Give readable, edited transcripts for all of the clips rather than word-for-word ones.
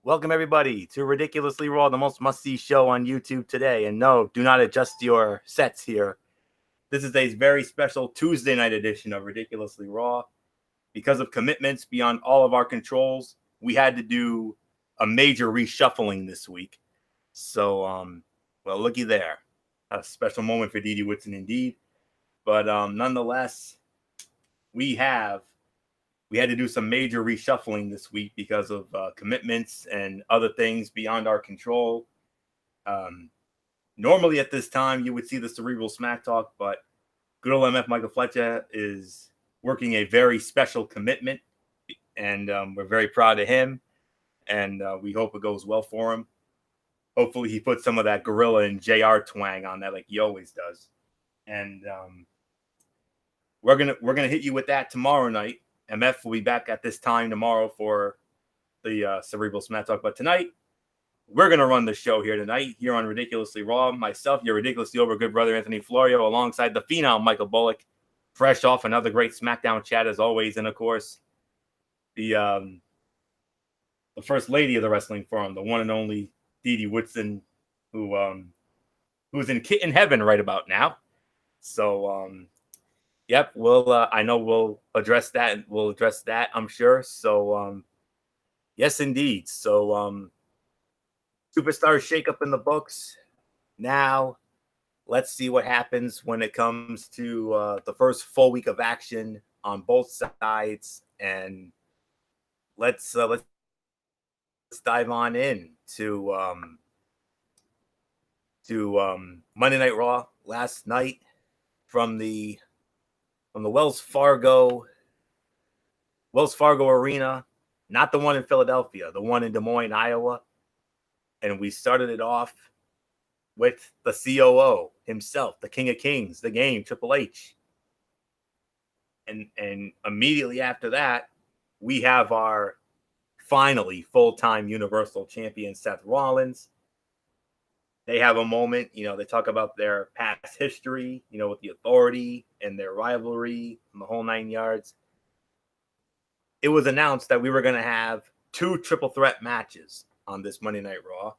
Welcome, everybody, to Ridiculously Raw, the most must-see show on YouTube today. And no, do not adjust your sets here. This is a very special Tuesday night edition of Ridiculously Raw. Because of commitments beyond all of our controls, we had to do a major reshuffling this week. So, well, looky there. A special moment for Didi Whitson indeed. But nonetheless, we had to do some major reshuffling this week because of commitments and other things beyond our control. Normally at this time, you would see the Cerebral Smack Talk, but good old MF Michael Fletcher is working a very special commitment, and we're very proud of him, and we hope it goes well for him. Hopefully he puts some of that Gorilla and JR twang on that like he always does. And we're gonna hit you with that tomorrow night. MF will be back at this time tomorrow for the Cerebral Smack Talk. But tonight, we're going to run the show here tonight, here on Ridiculously Raw. Myself, your ridiculously over good brother, Anthony Florio, alongside the phenom, Michael Bullock, fresh off another great SmackDown chat, as always. And, of course, the first lady of the Wrestling Forum, the one and only Didi Whitson, who's in kitten heaven right about now. So, yep, I know we'll address that. We'll address that, I'm sure. So, yes, indeed. So, Superstar shakeup in the books. Now, let's see what happens when it comes to the first full week of action on both sides, and let's dive on in to Monday Night Raw last night from the Wells Fargo Arena, not the one in Philadelphia, the one in Des Moines, Iowa. And we started it off with the COO himself, the King of Kings, the Game, Triple H. And immediately after that, we have our finally full-time Universal Champion, Seth Rollins. They have a moment, they talk about their past history, with the Authority and their rivalry and the whole 9 yards. It was announced that we were going to have 2 triple threat matches on this Monday Night Raw.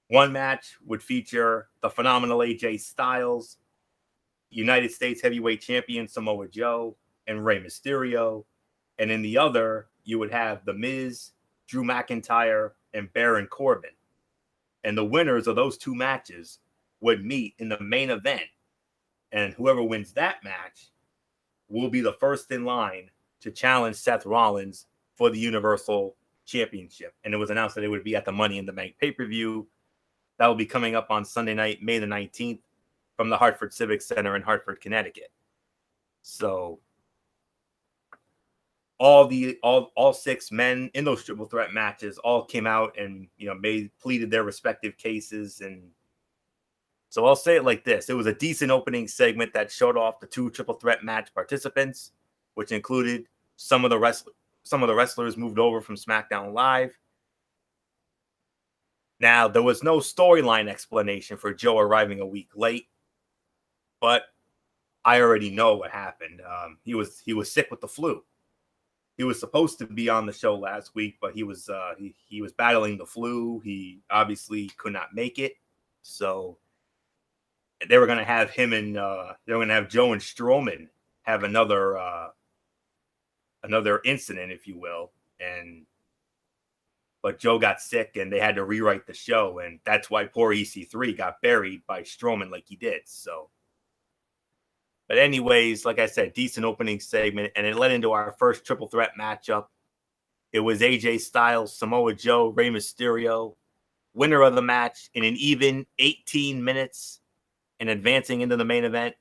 One match would feature the phenomenal AJ Styles, United States Heavyweight Champion Samoa Joe, and Rey Mysterio. And in the other, you would have The Miz, Drew McIntyre, and Baron Corbin. And the winners of those 2 matches would meet in the main event. And whoever wins that match will be the first in line to challenge Seth Rollins for the Universal Championship. And it was announced that it would be at the Money in the Bank pay-per-view. That will be coming up on Sunday night, May the 19th, from the Hartford Civic Center in Hartford, Connecticut. So all 6 men in those triple threat matches all came out and pleaded their respective cases. And so I'll say it like this: it was a decent opening segment that showed off the 2 triple threat match participants, which included some of the wrestlers moved over from SmackDown Live. Now, there was no storyline explanation for Joe arriving a week late, but I already know what happened. He was sick with the flu. He was supposed to be on the show last week, but he was battling the flu. He obviously could not make it. So they were going to have him and they were going to have Joe and Strowman have another incident, if you will. But Joe got sick and they had to rewrite the show. And that's why poor EC3 got buried by Strowman like he did. So, but anyways, like I said, decent opening segment. And it led into our first triple threat matchup. It was AJ Styles, Samoa Joe, Rey Mysterio, winner of the match in an even 18 minutes and advancing into the main event,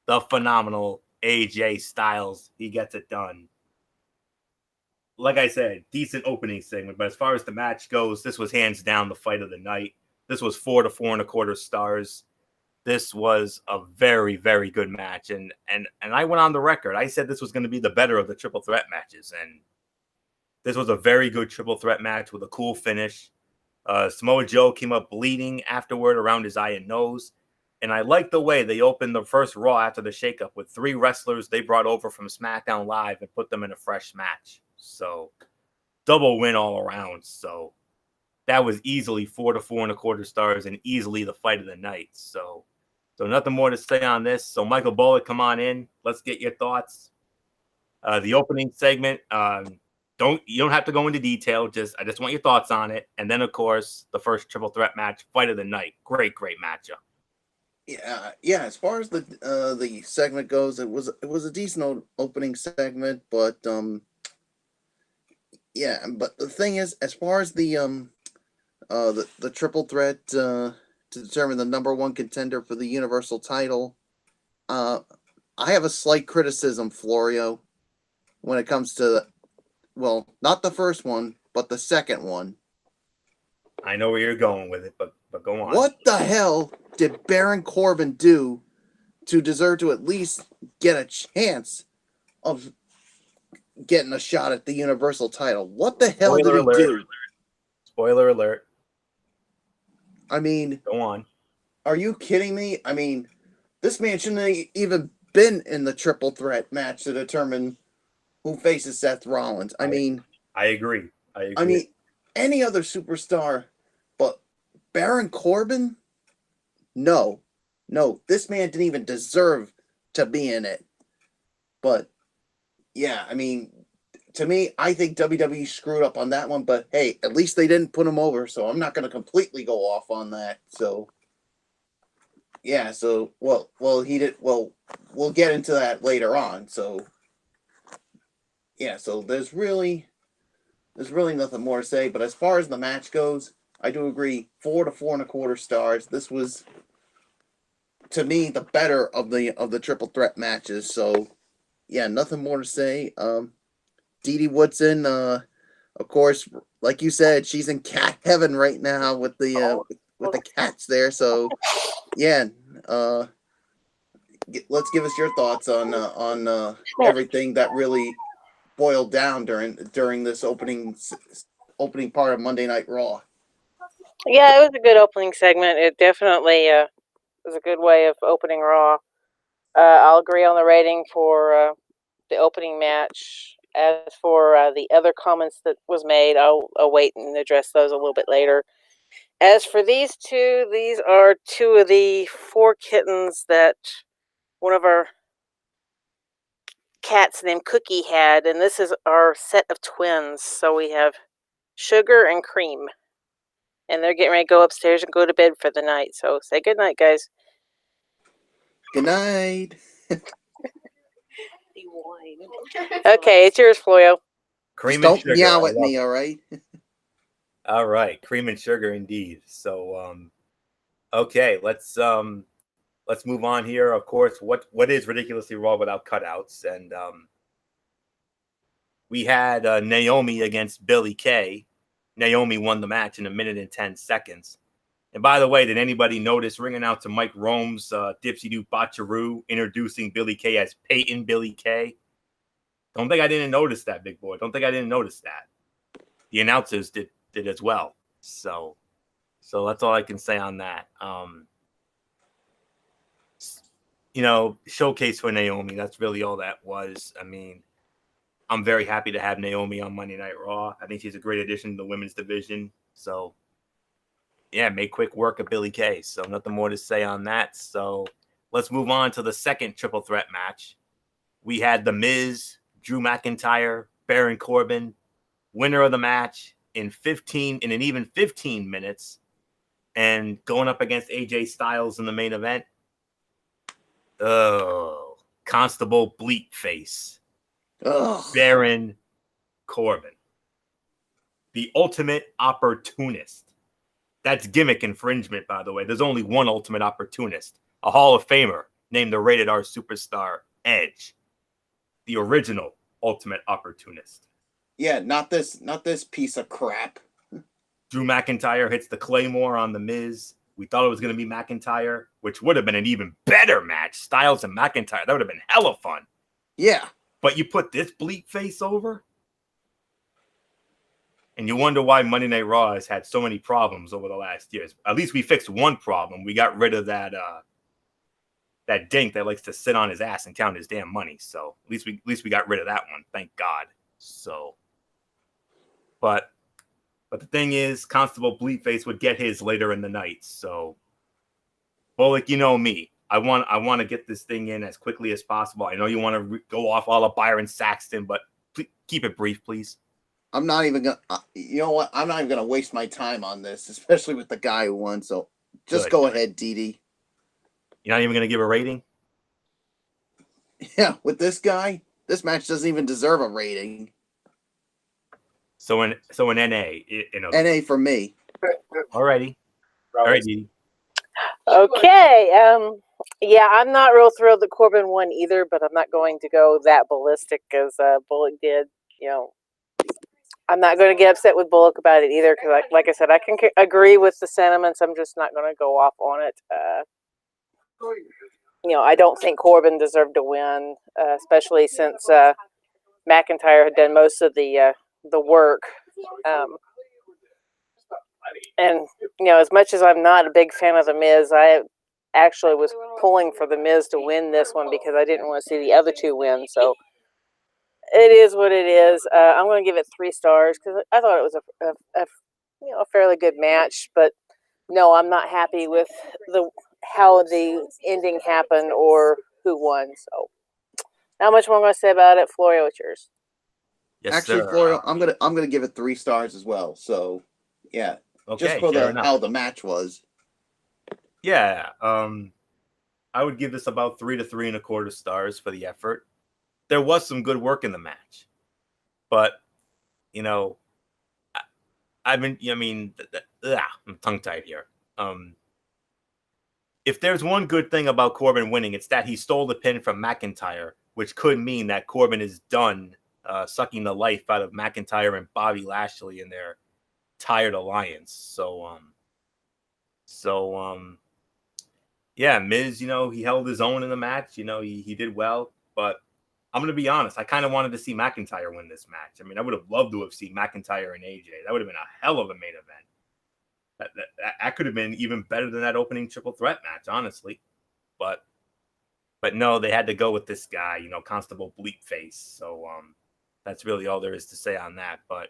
the phenomenal AJ Styles. He gets it done. Like I said, decent opening segment. But as far as the match goes, this was hands down the fight of the night. This was 4 to 4 1/4 stars. This was a very, very good match. And I went on the record. I said this was going to be the better of the triple threat matches. And this was a very good triple threat match with a cool finish. Samoa Joe came up bleeding afterward around his eye and nose. And I like the way they opened the first Raw after the shakeup with 3 wrestlers they brought over from SmackDown Live and put them in a fresh match. So double win all around. So that was easily 4 to 4.25 stars and easily the fight of the night. So nothing more to say on this. So Michael Bullock, come on in. Let's get your thoughts. The opening segment, you don't have to go into detail. I just want your thoughts on it. And then, of course, the first triple threat match, fight of the night. Great matchup. Yeah. As far as the segment goes, it was a decent opening segment, but yeah. But the thing is, as far as the triple threat to determine the number one contender for the Universal title, I have a slight criticism, Florio, when it comes to not the first one, but the second one. I know where you're going with it, but go on. What the hell did Baron Corbin do to deserve to at least get a chance of getting a shot at the Universal title? What the hell did he do? Spoiler alert. I mean, go on. Are you kidding me? I mean, this man shouldn't have even been in the triple threat match to determine who faces Seth Rollins. I agree. I mean, any other superstar, but Baron Corbin? No. This man didn't even deserve to be in it. But, yeah, I mean, to me, I think WWE screwed up on that one. But, hey, at least they didn't put him over, so I'm not going to completely go off on that. So, yeah, so, he did, we'll get into that later on. So, yeah, so there's really nothing more to say. But as far as the match goes, I do agree, 4 to 4.25 stars. This was, to me, the better of the triple threat matches. So, yeah, nothing more to say. Dee Woodson, of course, like you said, she's in cat heaven right now with the cats there. So, yeah, let's give us your thoughts on everything that really boiled down during this opening part of Monday Night Raw. Yeah, it was a good opening segment. It definitely was a good way of opening Raw. I'll agree on the rating for the opening match. As for the other comments that was made, I'll wait and address those a little bit later. As for these two, these are two of the 4 kittens that one of our cats named Cookie had, and this is our set of twins. So we have Sugar and Cream, and they're getting ready to go upstairs and go to bed for the night. So say good night, guys. Good night. Okay, it's yours, Floyo. Cream Just and sugar. Don't meow at me, all right? All right, cream and sugar indeed. So, okay, let's move on here. Of course, what is Ridiculously Raw without cutouts? And we had Naomi against Billie Kay. Naomi won the match in 1 minute and 10 seconds. And by the way, did anybody notice ring announcer Mike Rome's Dipsy Doo Botcharoo introducing Billie Kay as Peyton Billie Kay? Don't think I didn't notice that, big boy. Don't think I didn't notice that. The announcers did as well. So that's all I can say on that. Showcase for Naomi. That's really all that was. I mean, I'm very happy to have Naomi on Monday Night Raw. I think she's a great addition to the women's division. So, yeah, make quick work of Billie Kay. So nothing more to say on that. So let's move on to the second triple threat match. We had The Miz, Drew McIntyre, Baron Corbin, winner of the match in an even 15 minutes, and going up against AJ Styles in the main event. Oh, Constable Bleepface. Baron Corbin. The ultimate opportunist. That's gimmick infringement, by the way. There's only one ultimate opportunist, a Hall of Famer named the Rated R superstar Edge. The original ultimate opportunist. Yeah, not this piece of crap. Drew McIntyre hits the Claymore on The Miz. We thought it was going to be McIntyre, which would have been an even better match. Styles and McIntyre. That would have been hella fun. Yeah. But you put this bleep face over? And you wonder why Monday Night Raw has had so many problems over the last years. At least we fixed one problem. We got rid of that dink that likes to sit on his ass and count his damn money. So at least we got rid of that one. Thank God. So But the thing is, Constable Bleepface would get his later in the night. So, Bullock, you know me. I want to get this thing in as quickly as possible. I know you want to go off all of Byron Saxton, but keep it brief, please. I'm not even gonna. You know what? I'm not even gonna waste my time on this, especially with the guy who won. So just Good. go ahead, Didi. You're not even gonna give a rating? Yeah, with this guy, this match doesn't even deserve a rating. So in NA, NA for me. Alrighty. All right, Didi. Okay. Yeah, I'm not real thrilled that Corbin won either, but I'm not going to go that ballistic as Bullock did. You know, I'm not going to get upset with Bullock about it either because, like I said, I can agree with the sentiments. I'm just not going to go off on it. You know, I don't think Corbin deserved to win, especially since McIntyre had done most of the work. And, you know, as much as I'm not a big fan of The Miz, I actually was pulling for The Miz to win this one because I didn't want to see the other two win. So it is what it is. I'm going to give it 3 stars because I thought it was a fairly good match. But no, I'm not happy with how the ending happened or who won. So not much more I'm going to say about it. Florio, it's yours. Yes, Actually, sir. Florio, I'm gonna give it 3 stars as well. So yeah, Okay, just for fair enough. how the match was. Yeah, I would give this about 3 to 3.25 stars for the effort. There was some good work in the match, but you know, I'm tongue tied here. If there's one good thing about Corbin winning, it's that he stole the pin from McIntyre, which could mean that Corbin is done sucking the life out of McIntyre and Bobby Lashley in their tired alliance. Yeah, Miz, he held his own in the match. He did well, but I'm going to be honest. I kind of wanted to see McIntyre win this match. I mean, I would have loved to have seen McIntyre and AJ. That would have been a hell of a main event. That could have been even better than that opening triple threat match, honestly. But no, they had to go with this guy, Constable Bleepface. So that's really all there is to say on that. But,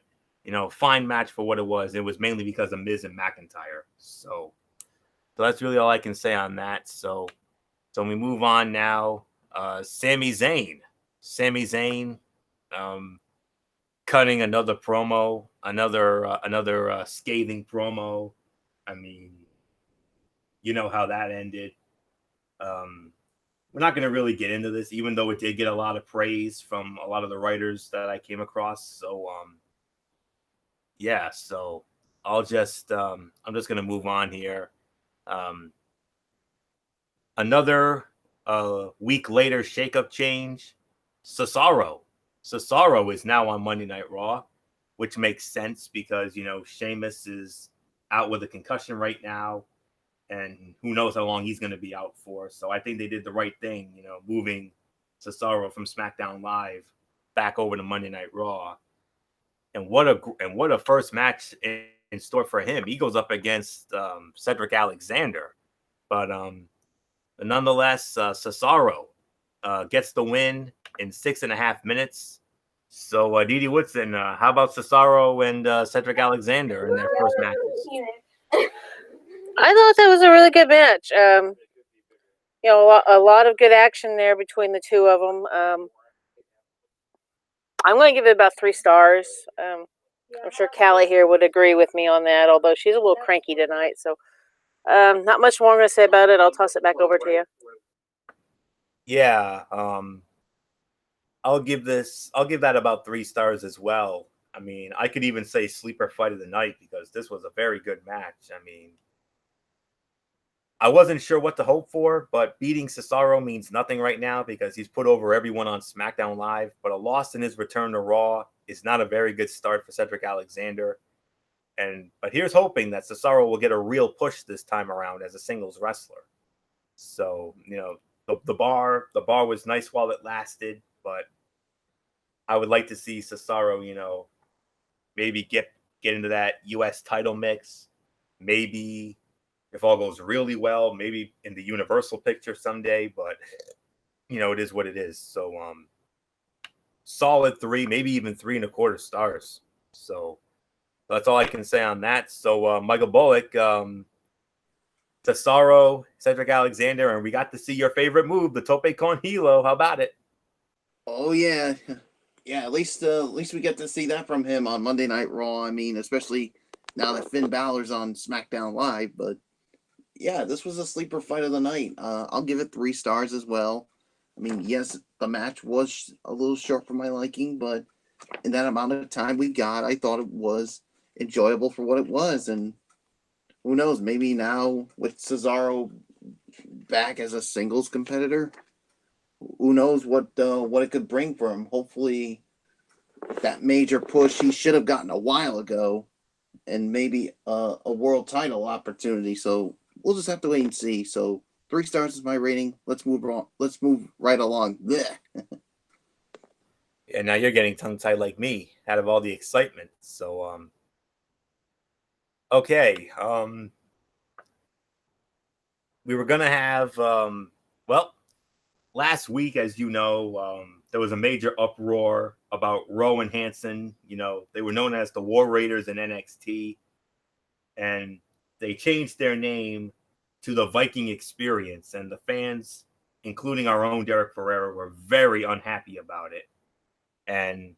fine match for what it was. It was mainly because of Miz and McIntyre. So that's really all I can say on that. So we move on now. Sami Zayn. Cutting another promo, another scathing promo. I mean, you know how that ended. We're not going to really get into this, even though it did get a lot of praise from a lot of the writers that I came across. So, so I'm just going to move on here. Another week later, shakeup change. Cesaro is now on Monday Night Raw, which makes sense because, Sheamus is out with a concussion right now, and who knows how long he's going to be out for. So I think they did the right thing, moving Cesaro from SmackDown Live back over to Monday Night Raw. And what a first match in store for him. He goes up against Cedric Alexander. But nonetheless, Cesaro gets the win in 6.5 minutes. So, Didi Woodson, how about Cesaro and Cedric Alexander in their first matches? I thought that was a really good match. A lot of good action there between the two of them. I'm going to give it about 3 stars. I'm sure Callie here would agree with me on that, although she's a little cranky tonight. So, not much more I'm going to say about it. I'll toss it back over to you. Yeah, I'll give that about 3 stars as well. I mean, I could even say sleeper fight of the night because this was a very good match. I mean, I wasn't sure what to hope for, but beating Cesaro means nothing right now because he's put over everyone on SmackDown Live. But a loss in his return to Raw is not a very good start for Cedric Alexander. But here's hoping that Cesaro will get a real push this time around as a singles wrestler. So, the bar was nice while it lasted, but I would like to see Cesaro, maybe get into that U.S. title mix. Maybe if all goes really well, maybe in the Universal picture someday. But it is what it is. So solid 3, maybe even 3.25 stars. So That's all I can say on that. So Michael Bullock, Cesaro, Cedric Alexander, and we got to see your favorite move, the Tope con Hilo. How about it? Oh yeah, yeah. At least we get to see that from him on Monday Night Raw. I mean, especially now that Finn Balor's on SmackDown Live. But yeah, this was a sleeper fight of the night. I'll give it 3 stars as well. I mean, yes, the match was a little short for my liking, but in that amount of time we got, I thought it was enjoyable for what it was. And who knows, maybe now with Cesaro back as a singles competitor, who knows what it could bring for him. Hopefully, that major push he should have gotten a while ago, and maybe a world title opportunity. So we'll just have to wait and see. So 3 stars is my rating. Let's move on. Let's move right along. Blech. And now you're getting tongue-tied like me out of all the excitement. So, okay. We were going to have, well, last week, as you know, there was a major uproar about Rowe and Hanson. You know, they were known as the War Raiders in NXT, and they changed their name to the Viking Experience, and the fans, including our own Derek Ferrera, were very unhappy about it. And,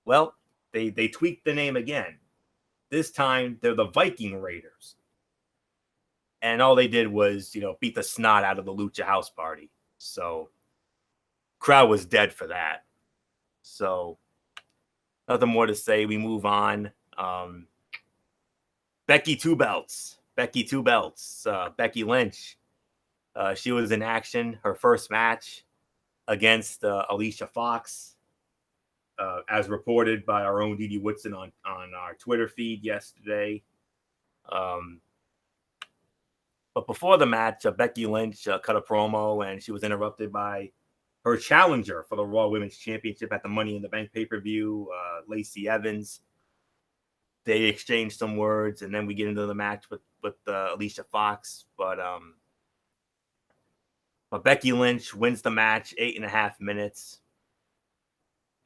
well, they tweaked the name again. This time, they're the Viking Raiders. And all they did was, you know, beat the snot out of the Lucha House Party. So, crowd was dead for that. So, nothing more to say. We move on. Becky Two Belts. Becky Lynch. She was in action. Her first match against Alicia Fox. As reported by our own Didi Woodson on our Twitter feed yesterday. But before the match, Becky Lynch cut a promo, and she was interrupted by her challenger for the Raw Women's Championship at the Money in the Bank pay-per-view, Lacey Evans. They exchanged some words, and then we get into the match with Alicia Fox. But Becky Lynch wins the match, 8.5 minutes.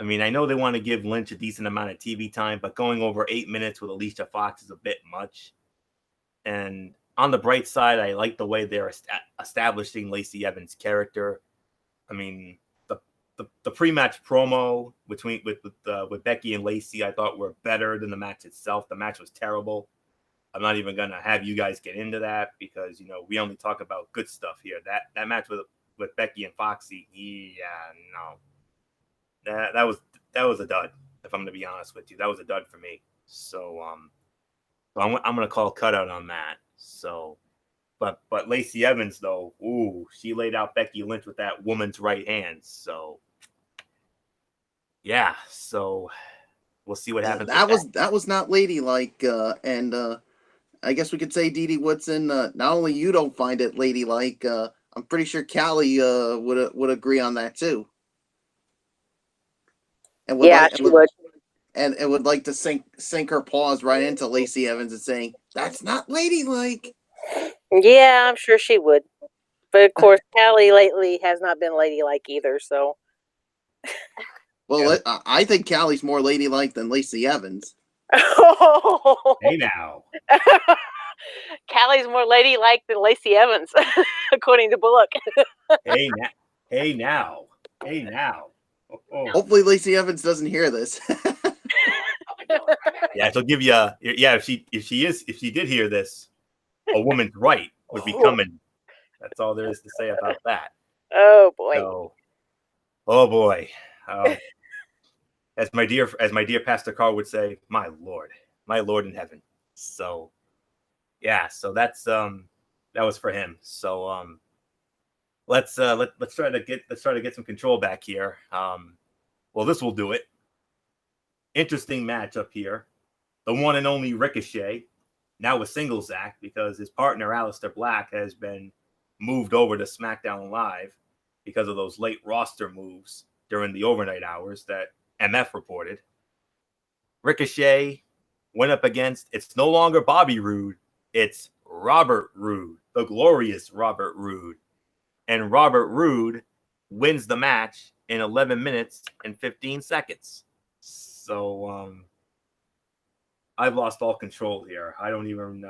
I mean, I know they want to give Lynch a decent amount of TV time, but going over 8 minutes with Alicia Fox is a bit much. And on the bright side, I like the way they're establishing Lacey Evans' character. I mean, the pre-match promo with Becky and Lacey, I thought were better than the match itself. The match was terrible. I'm not even gonna have you guys get into that because, you know, we only talk about good stuff here. That match with Becky and Foxy, no. That was a dud. If I'm going to be honest with you, that was a dud for me. So I'm going to call cutout on that. So, but Lacey Evans though, she laid out Becky Lynch with that woman's right hand. So yeah, so we'll see what happens. That was not ladylike, and I guess we could say Didi Woodson. Not only you don't find it ladylike, I'm pretty sure Callie would agree on that too. And she would. And it would like to sink her paws right into Lacey Evans and saying, "That's not ladylike." Yeah, I'm sure she would. But of course, Callie lately has not been ladylike either. So, well, yeah. I think Callie's more ladylike than Lacey Evans. Hey now, Callie's more ladylike than Lacey Evans, according to Bullock. Hey now. Oh. Hopefully Lacey Evans doesn't hear this. Yeah, she'll give you if she did hear this, a woman's right would be coming. That's all there is to say about that. Oh boy. So, oh boy. As my dear Pastor Carl would say, my Lord in heaven. So yeah, so that's that was for him. So let's try to get some control back here. Well, this will do it. Interesting match up here. The one and only Ricochet, now a singles act because his partner Aleister Black has been moved over to SmackDown Live because of those late roster moves during the overnight hours that MF reported. Ricochet went up against, it's no longer Bobby Roode, it's Robert Roode, the glorious Robert Roode. And Robert Roode wins the match in 11 minutes and 15 seconds. So, I've lost all control here. I don't even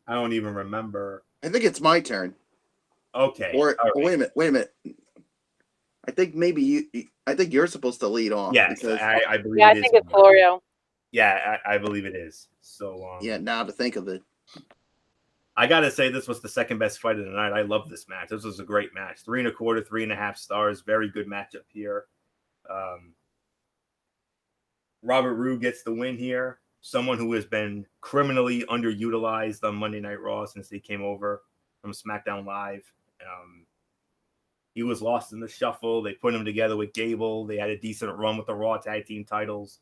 remember. I think it's my turn. Okay. Or all right. wait a minute. I think maybe I think you're supposed to lead off. Yes, because I believe Yeah, I it is. think it's Florio. Yeah, I believe it is. So yeah, now to think of it. I gotta say this was the second best fight of the night. I love this match. This was a great match. 3 1/4, 3.5 stars. Very good matchup here. Robert Roode gets the win here. Someone who has been criminally underutilized on Monday Night Raw since he came over from SmackDown Live. He was lost in the shuffle. They put him together with Gable. They had a decent run with the Raw Tag Team titles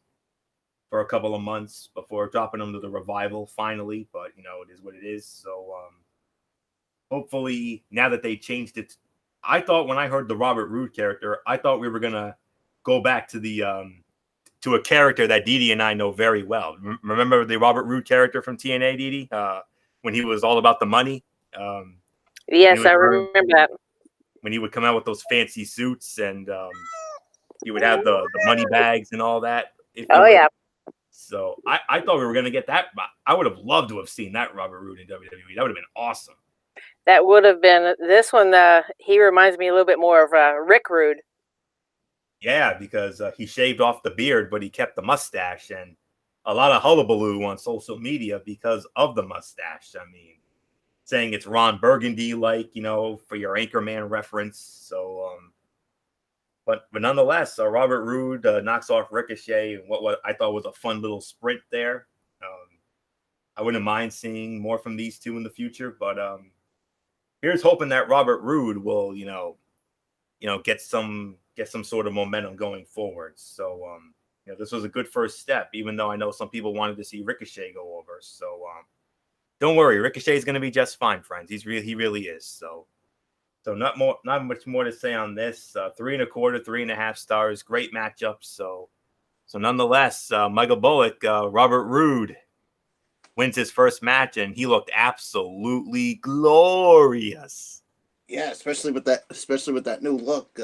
for a couple of months before dropping him to the Revival finally. But, you know, it is what it is. So hopefully now that they changed it, I thought when I heard the Robert Roode character, I thought we were going to go back to the to a character that Didi and I know very well. Remember the Robert Roode character from TNA, Didi? When he was all about the money? Yes, I remember that. When he would come out with those fancy suits and he would have the money bags and all that. Oh, yeah. So I thought we were going to get that. I would have loved to have seen that Robert Roode in WWE. That would have been awesome. That would have been this one. He reminds me a little bit more of Rick Rude. Yeah, because he shaved off the beard, but he kept the mustache, and a lot of hullabaloo on social media because of the mustache. I mean, saying it's Ron Burgundy, like, you know, for your Anchorman reference. So, but nonetheless, Robert Roode knocks off Ricochet, and what I thought was a fun little sprint there. I wouldn't mind seeing more from these two in the future, but here's hoping that Robert Roode will, you know, get some sort of momentum going forward. So, you know, this was a good first step, even though I know some people wanted to see Ricochet go over. So, don't worry, Ricochet is going to be just fine, friends. He really is. So not much more to say on this. 3 1/4, 3.5 stars. Great matchup. So nonetheless, Michael Bullock, Robert Roode wins his first match, and he looked absolutely glorious. Yeah, especially with that new look.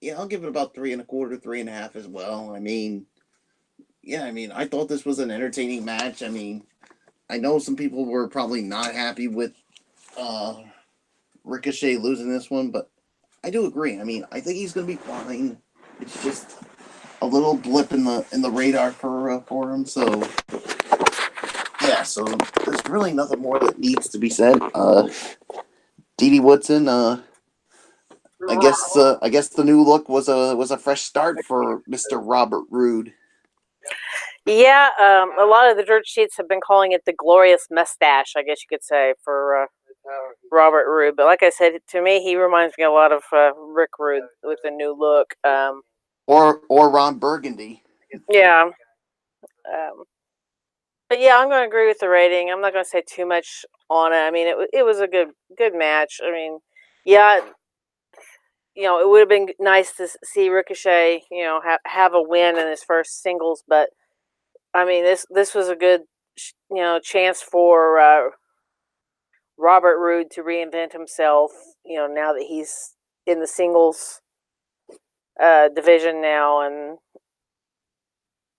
Yeah, I'll give it about 3 1/4, 3.5 as well. I mean, yeah, I thought this was an entertaining match. I mean, I know some people were probably not happy with Ricochet losing this one, but I do agree. I mean, I think he's gonna be fine. It's just a little blip in the radar for him. So yeah, so there's really nothing more that needs to be said. Didi Woodson, I guess the new look was a fresh start for Mr. Robert Roode. Yeah, a lot of the dirt sheets have been calling it the glorious mustache, I guess you could say, for Robert Roode. But like I said, to me, he reminds me a lot of Rick Rude with the new look. Or Ron Burgundy. Yeah. But yeah, I'm going to agree with the rating. I'm not going to say too much on it. I mean, it was a good match. I mean, yeah, you know, it would have been nice to see Ricochet, you know, have a win in his first singles, but I mean, this was a good, you know, chance for Robert Roode to reinvent himself. You know, now that he's in the singles division now, and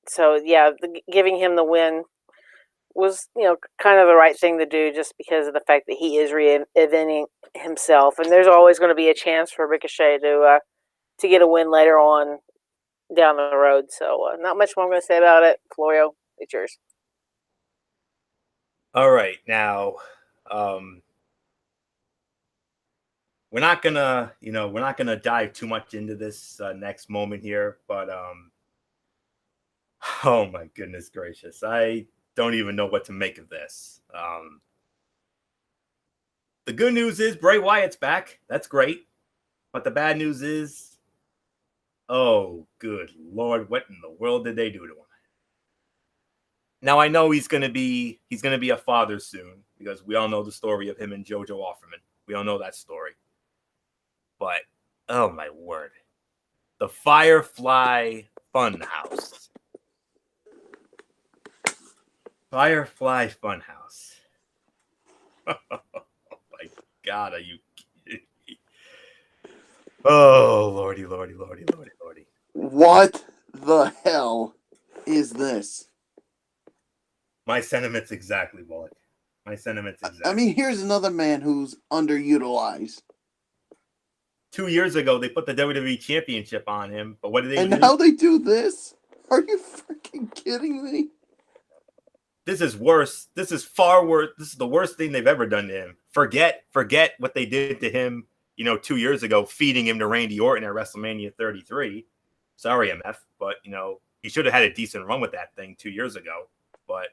so yeah, giving him the win was, you know, kind of the right thing to do, just because of the fact that he is reinventing himself, and there's always going to be a chance for Ricochet to get a win later on down the road. So not much more I'm going to say about it. Florio, it's yours. All right, now we're not gonna dive too much into this next moment here, but oh my goodness gracious, I don't even know what to make of this. The good news is Bray Wyatt's back. That's great. But the bad news is, oh, good Lord, what in the world did they do to him? Now I know he's gonna be a father soon, because we all know the story of him and JoJo Offerman. We all know that story. But oh my word, the Firefly Funhouse. Firefly Funhouse. Oh my God, are you kidding me? Oh, lordy. What the hell is this? My sentiments exactly, Bullock. My sentiments exactly. I mean, here's another man who's underutilized. 2 years ago, they put the WWE Championship on him, but what did they And do? now they do this? Are you freaking kidding me? This is worse. This is far worse. This is the worst thing they've ever done to him. Forget what they did to him, 2 years ago, feeding him to Randy Orton at WrestleMania 33. Sorry, MF, but, he should have had a decent run with that thing 2 years ago. But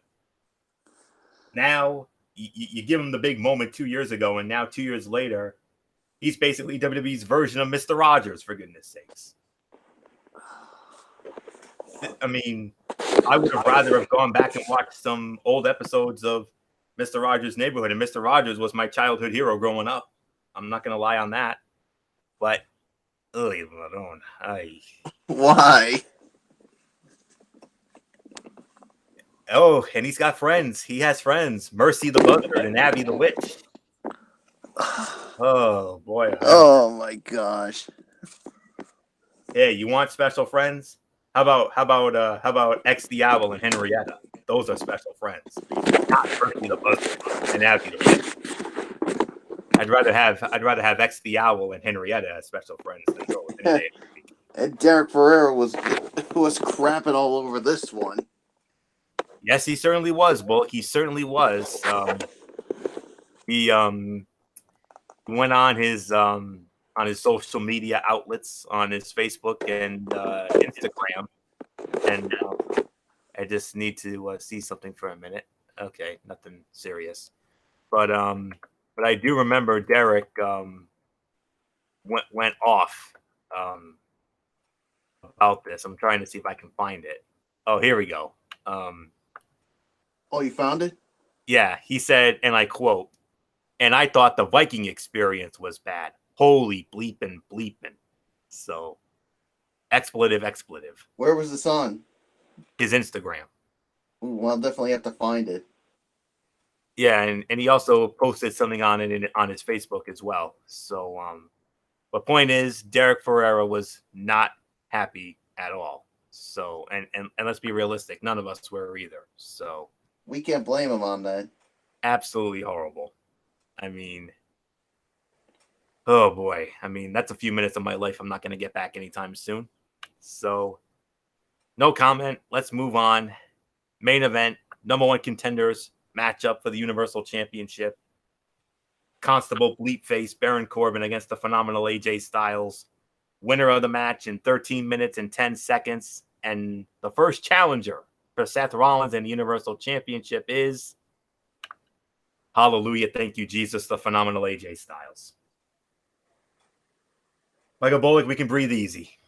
now you give him the big moment 2 years ago, and now 2 years later, he's basically WWE's version of Mr. Rogers, for goodness sakes. I mean, I would have rather have gone back and watched some old episodes of Mr. Rogers' Neighborhood, and Mr. Rogers was my childhood hero growing up. I'm not going to lie on that. But, Why? Oh, and he's got friends. He has friends. Mercy the Buzzard and Abby the Witch. Oh, boy. Oh, my gosh. Hey, you want special friends? How about Ex Diablo and Henrietta? Those are special friends. Not Mercy the Buzzard and Abby the Witch. I'd rather have Ex Diablo and Henrietta as special friends than go with Henrietta. And Derek Ferrera was crapping all over this one. Yes, he certainly was, Bullock. He certainly was. He went on his social media outlets, on his Facebook and Instagram, and I just need to see something for a minute. Okay, nothing serious, but I do remember Derek went off about this. I'm trying to see if I can find it. Oh, here we go. Oh, you found it? Yeah, he said, and I quote, "And I thought the Viking experience was bad. Holy bleeping. So, expletive. Where was this on? His Instagram. Ooh, I'll definitely have to find it. Yeah, and he also posted something on it on his Facebook as well. So, but point is, Derek Ferrera was not happy at all. So, and let's be realistic, none of us were either. So, we can't blame him on that. Absolutely horrible. I mean, oh boy. I mean, that's a few minutes of my life I'm not going to get back anytime soon. So, no comment. Let's move on. Main event, number one contenders matchup for the Universal Championship. Constable Bleepface Baron Corbin against the phenomenal AJ Styles. Winner of the match in 13 minutes and 10 seconds. And the first challenger for Seth Rollins and the Universal Championship is, hallelujah, thank you, Jesus, the phenomenal AJ Styles. Michael Bullock, we can breathe easy.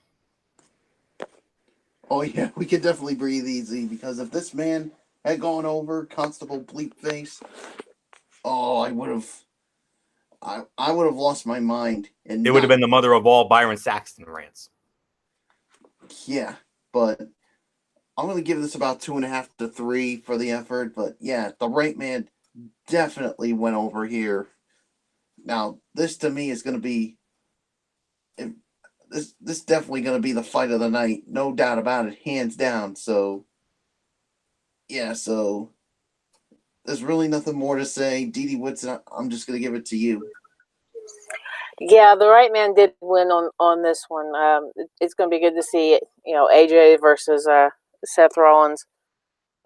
Oh, yeah, we could definitely breathe easy, because if this man had gone over Constable Bleepface, oh, I would have lost my mind. And it would have been the mother of all Byron Saxton rants. Yeah, but I'm going to give this about 2.5 to 3 for the effort. But yeah, the right man definitely went over here. Now, this to me is going to be, this definitely going to be the fight of the night. No doubt about it, hands down. So, yeah, so there's really nothing more to say. Didi Woodson, I'm just going to give it to you. Yeah, the right man did win on this one. It's going to be good to see, AJ versus Seth Rollins.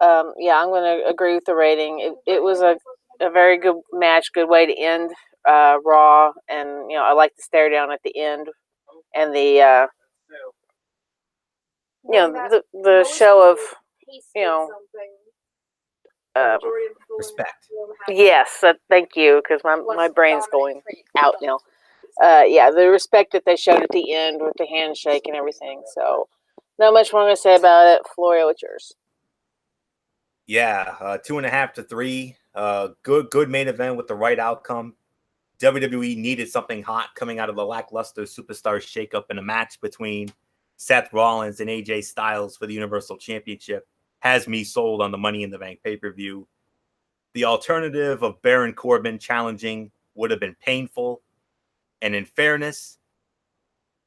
Yeah, I'm going to agree with the rating. It was a very good match, good way to end Raw, and I like the stare down at the end, and the the show of respect. Yes, thank you, because my brain's going out now. Yeah, the respect that they showed at the end with the handshake and everything. So, not much more I'm going to say about it. Florio, it's yours. Yeah, 2.5 to 3. Good main event with the right outcome. WWE needed something hot coming out of the lackluster Superstar shakeup in a match between Seth Rollins and AJ Styles for the Universal Championship. Has me sold on the Money in the Bank pay-per-view. The alternative of Baron Corbin challenging would have been painful. And in fairness,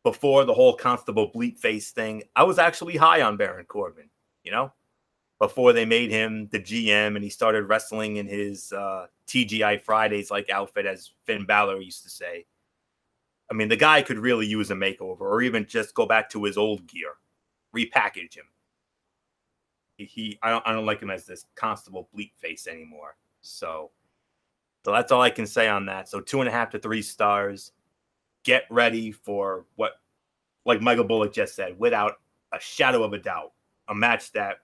before the whole Constable Bleepface thing, I was actually high on Baron Corbin, before they made him the GM and he started wrestling in his TGI Fridays like outfit, as Finn Balor used to say. I mean, the guy could really use a makeover, or even just go back to his old gear, repackage him. I don't like him as this Constable bleep face anymore. So that's all I can say on that. So 2.5 to 3 stars. Get ready for what, like Michael Bullock just said, without a shadow of a doubt, a match that,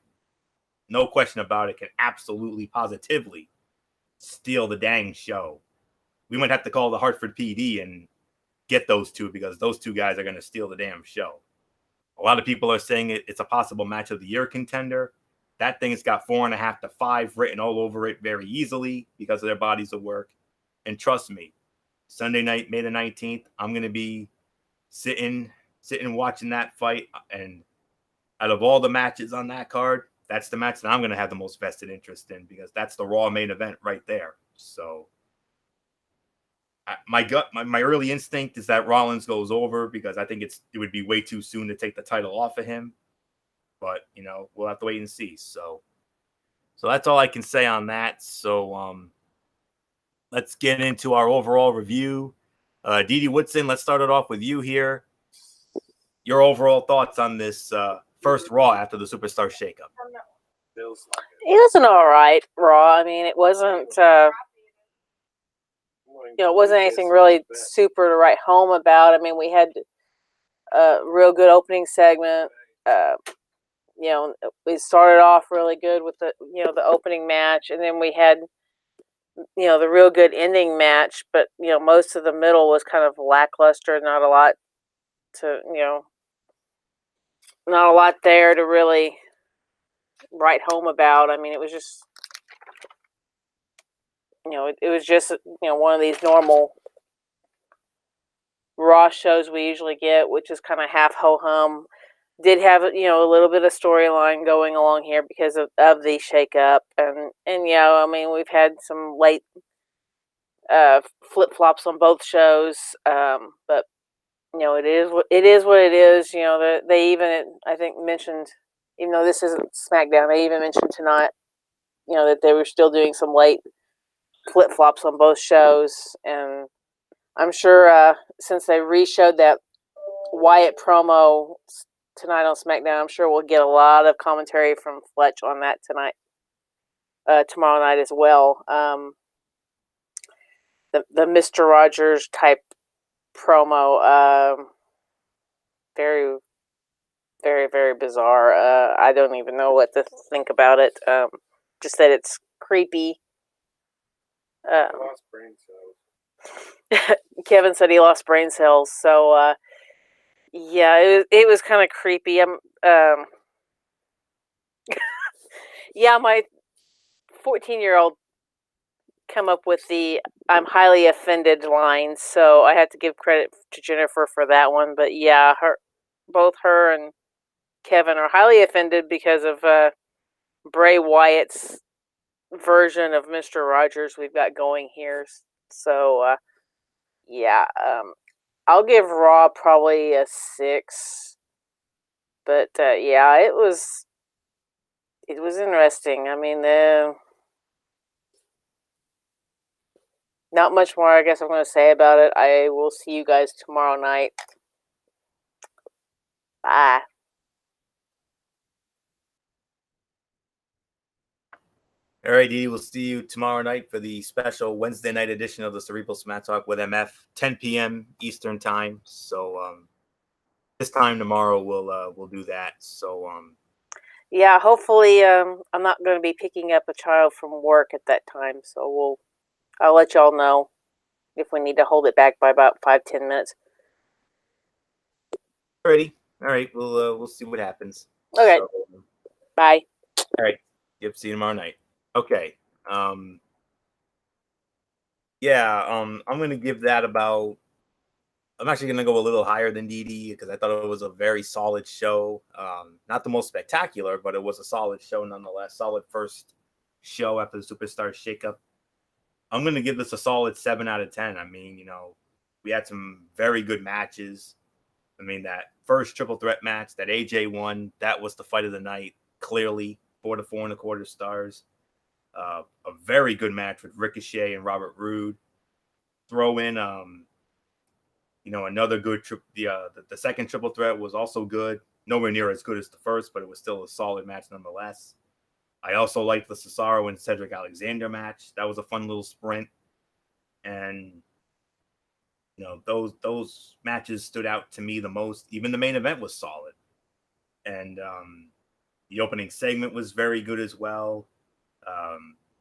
no question about it, can absolutely, positively steal the dang show. We might have to call the Hartford PD and get those two, because those two guys are going to steal the damn show. A lot of people are saying it's a possible match of the year contender. That thing's got 4.5 to 5 written all over it very easily because of their bodies of work. And trust me, Sunday night, May the 19th, I'm going to be sitting watching that fight. And out of all the matches on that card, that's the match that I'm going to have the most vested interest in, because that's the Raw main event right there. So my early instinct is that Rollins goes over, because I think it would be way too soon to take the title off of him. But, we'll have to wait and see. So that's all I can say on that. So let's get into our overall review. Didi Woodson, let's start it off with you here. Your overall thoughts on this first Raw after the Superstar shakeup. It was an all right Raw. I mean, it wasn't, it wasn't anything really super to write home about. I mean, we had a real good opening segment. We started off really good with the opening match, and then we had, the real good ending match, but, most of the middle was kind of lackluster, not a lot there to really write home about. I mean, it was just, it was just, one of these normal Raw shows we usually get, which is kind of half ho-hum. Did have, a little bit of storyline going along here because of the shakeup. And I mean, we've had some late flip-flops on both shows. But, it is what it is. They even, I think, mentioned, even though this isn't SmackDown, they even mentioned tonight, that they were still doing some late flip-flops on both shows. And I'm sure since they re-showed that Wyatt promo tonight on SmackDown, I'm sure we'll get a lot of commentary from Fletch on that tomorrow night as well. The Mr. Rogers type promo, very, very, very bizarre. I don't even know what to think about it. Just that it's creepy. Lost brain cells. Kevin said he lost brain cells, so yeah, it was kind of creepy. Yeah, my 14-year-old come up with the "I'm highly offended" line, so I had to give credit to Jennifer for that one. But yeah, both her and Kevin are highly offended because of Bray Wyatt's version of Mr. Rogers we've got going here. So yeah, I'll give Raw probably a 6. But yeah, it was interesting. I mean, not much more I guess I'm going to say about it. I will see you guys tomorrow night. Bye. All right, Didi, we'll see you tomorrow night for the special Wednesday night edition of the Cerebral Smack Talk with MF, 10 p.m. Eastern time. So this time tomorrow we'll do that. So yeah, hopefully I'm not going to be picking up a child from work at that time. So I'll let y'all know if we need to hold it back by about 5-10 minutes. Alrighty. All right, we'll see what happens. Okay. So, bye. All right. Yep. See you tomorrow night. Okay. Yeah. I'm gonna give that about. I'm actually gonna go a little higher than Didi because I thought it was a very solid show. Not the most spectacular, but it was a solid show nonetheless. Solid first show after the Superstar shakeup. I'm gonna give this a solid 7 out of 10. I mean, we had some very good matches. I mean, that first triple threat match that AJ won, that was the fight of the night, clearly, 4 to 4.25 stars. A very good match with Ricochet and Robert Roode. Throw in, another good the second triple threat was also good. Nowhere near as good as the first, but it was still a solid match nonetheless. I also liked the Cesaro and Cedric Alexander match. That was a fun little sprint. And those matches stood out to me the most. Even the main event was solid. And the opening segment was very good as well.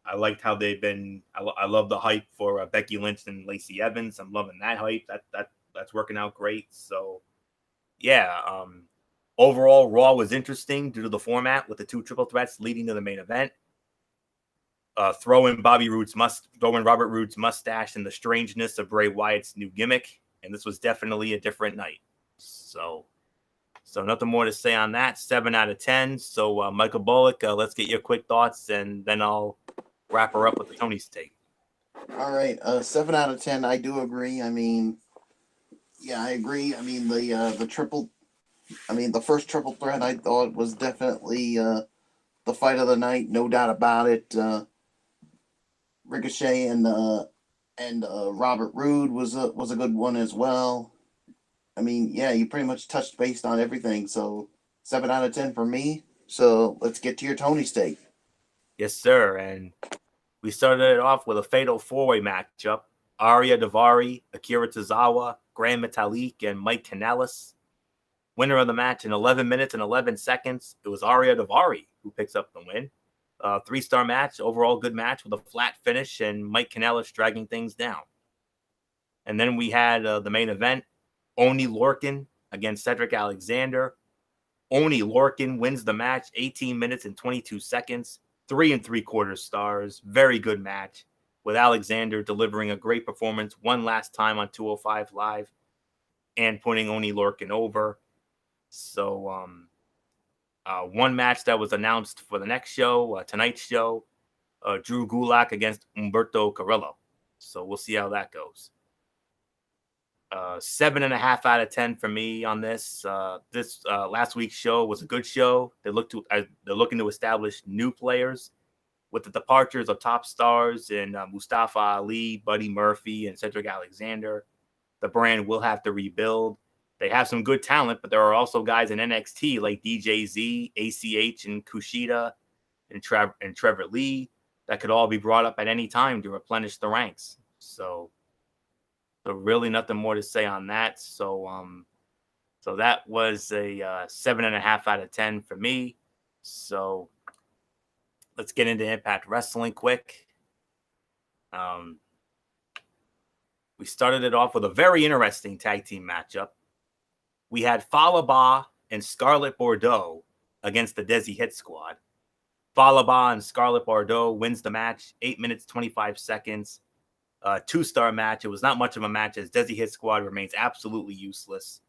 I liked how they've been. I love the hype for Becky Lynch and Lacey Evans. I'm loving that hype. That's working out great. So, yeah. Overall, Raw was interesting due to the format with the 2 triple threats leading to the main event. Throw in Robert Roode's mustache and the strangeness of Bray Wyatt's new gimmick, and this was definitely a different night. So nothing more to say on that. 7 out of 10. So Michael Bullock, let's get your quick thoughts, and then I'll wrap her up with the Tony's take. All right, 7 out of 10. I do agree. I mean, yeah, I agree. I mean, the first triple threat I thought was definitely the fight of the night, no doubt about it. Ricochet and Robert Roode was a good one as well. I mean, yeah, you pretty much touched base on everything. So 7 out of 10 for me. So let's get to your Tony's take. Yes, sir. And we started it off with a fatal 4-way matchup. Arya Daivari, Akira Tozawa, Gran Metalik, and Mike Kanellis. Winner of the match in 11 minutes and 11 seconds. It was Arya Daivari who picks up the win. 3-star match, overall good match with a flat finish and Mike Kanellis dragging things down. And then we had the main event, Oney Lorcan against Cedric Alexander. Oney Lorcan wins the match, 18 minutes and 22 seconds, 3 3/4 stars. Very good match with Alexander delivering a great performance one last time on 205 Live and putting Oney Lorcan over. So, one match that was announced for the next show, tonight's show, Drew Gulak against Humberto Carrillo. So we'll see how that goes. 7.5 out of 10 for me on this. This last week's show was a good show. They're looking to establish new players with the departures of top stars in Mustafa Ali, Buddy Murphy, and Cedric Alexander. The brand will have to rebuild. They have some good talent, but there are also guys in NXT like DJZ, ACH, and Kushida, and Trevor Lee that could all be brought up at any time to replenish the ranks. So really nothing more to say on that. So that was a 7.5 out of 10 for me. So let's get into Impact Wrestling quick. We started it off with a very interesting tag team matchup. We had Fallah Bahh and Scarlett Bordeaux against the Desi Hit Squad. Fallah Bahh and Scarlett Bordeaux wins the match, 8 minutes, 25 seconds. 2-star match. It was not much of a match as Desi Hit Squad remains absolutely useless.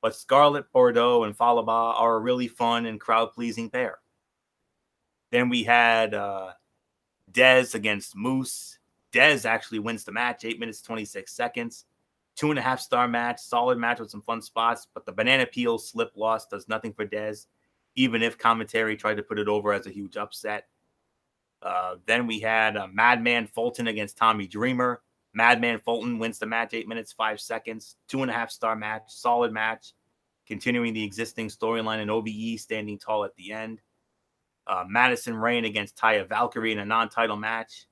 But Scarlett Bordeaux and Fallah Bahh are a really fun and crowd-pleasing pair. Then we had Dez against Moose. Dez actually wins the match, 8 minutes, 26 seconds. 2.5-star match, solid match with some fun spots, but the banana peel slip loss does nothing for Dez, even if commentary tried to put it over as a huge upset. Then we had Madman Fulton against Tommy Dreamer. Madman Fulton wins the match, 8 minutes, 5 seconds. 2.5-star match, solid match, continuing the existing storyline in OBE, standing tall at the end. Madison Rayne against Taya Valkyrie in a non-title match.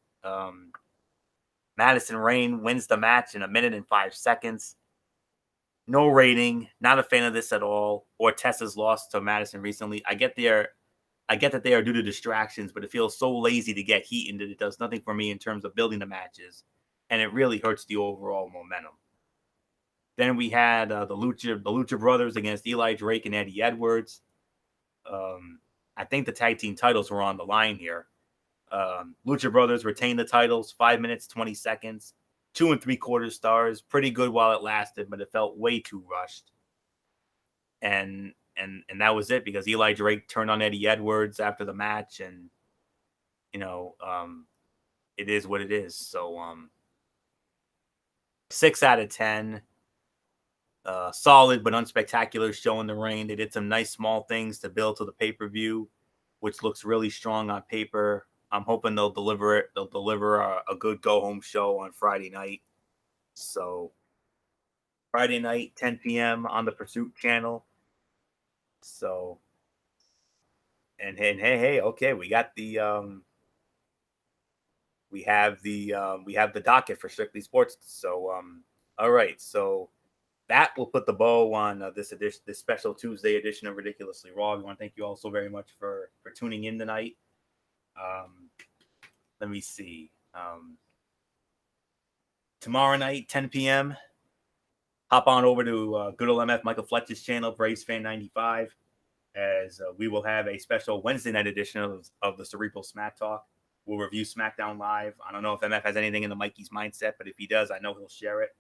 Madison Rayne wins the match in 1 minute and 5 seconds. No rating. Not a fan of this at all. Ortessa's lost to Madison recently. I get that they are due to distractions, but it feels so lazy to get heat and it does nothing for me in terms of building the matches, and it really hurts the overall momentum. Then we had the Lucha Brothers against Eli Drake and Eddie Edwards. I think the tag team titles were on the line here. Lucha Brothers retained the titles, 5 minutes, 20 seconds, 2 3/4 stars. Pretty good while it lasted, but it felt way too rushed. And that was it because Eli Drake turned on Eddie Edwards after the match, and it is what it is. So 6 out of 10. Solid but unspectacular show in the ring. They did some nice small things to build to the pay-per-view. which looks really strong on paper. I'm hoping they'll deliver it. They'll deliver a good go-home show on Friday night. So Friday night, 10 p.m. on the Pursuit channel. So, and hey, okay, we got the we have the docket for Strictly Sports. So all right, so that will put the bow on this special Tuesday edition of Ridiculously Raw. We want to thank you all so very much for tuning in tonight. Let me see. Tomorrow night, 10 p.m. Hop on over to good old MF Michael Fletcher's channel, Braves Fan 95, as we will have a special Wednesday night edition of the Cerebral Smack Talk. We'll review SmackDown Live. I don't know if MF has anything in the Mikey's mindset, but if he does, I know he'll share it.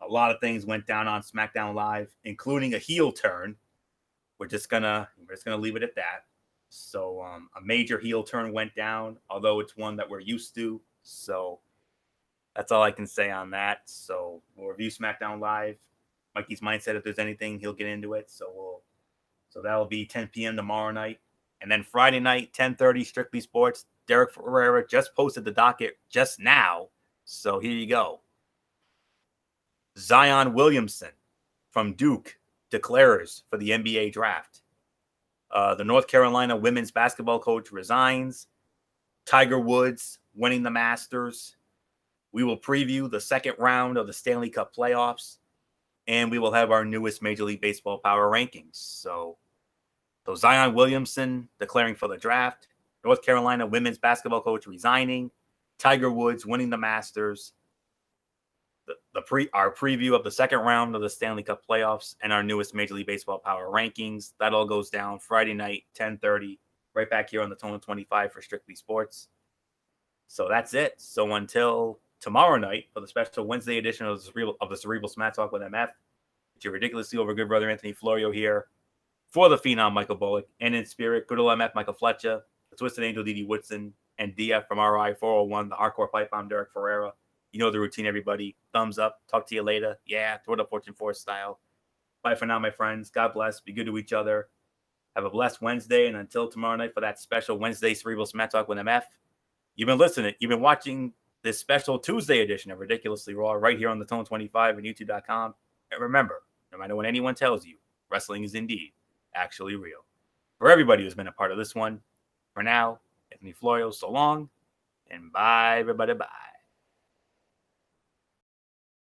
A lot of things went down on SmackDown Live, including a heel turn. We're just gonna leave it at that. So a major heel turn went down, although it's one that we're used to. So that's all I can say on that. So we'll review SmackDown Live. Mikey's mindset, if there's anything, he'll get into it. So that'll be 10 p.m. tomorrow night. And then Friday night, 10:30, Strictly Sports. Derek Ferreira just posted the docket just now. So here you go. Zion Williamson from Duke declares for the NBA draft. The North Carolina women's basketball coach resigns. Tiger Woods winning the Masters. We will preview the second round of the Stanley Cup playoffs. And we will have our newest Major League Baseball power rankings. So Zion Williamson declaring for the draft. North Carolina women's basketball coach resigning. Tiger Woods winning the Masters. Our preview of the second round of the Stanley Cup playoffs and our newest Major League Baseball power rankings. That all goes down Friday night, 10:30, right back here on the Tone 25 for Strictly Sports. So that's it. So until tomorrow night for the special Wednesday edition of the Cerebral Smack Talk with MF, it's your ridiculously over good brother Anthony Florio here for the Phenom Michael Bullock, and in spirit, good old MF Michael Fletcher, the Twisted Angel Didi Woodson, and DF from RI 401, the Hardcore Pipe. I'm Derek Ferreira. You know the routine, everybody. Thumbs up. Talk to you later. Yeah, throw it up Fortune Force style. Bye for now, my friends. God bless. Be good to each other. Have a blessed Wednesday. And until tomorrow night for that special Wednesday Cerebral Smack Talk with MF, you've been listening. You've been watching this special Tuesday edition of Ridiculously Raw right here on the Tone 25 and YouTube.com. And remember, no matter what anyone tells you, wrestling is indeed actually real. For everybody who's been a part of this one, for now, Anthony Florio, so long, and bye, everybody, bye.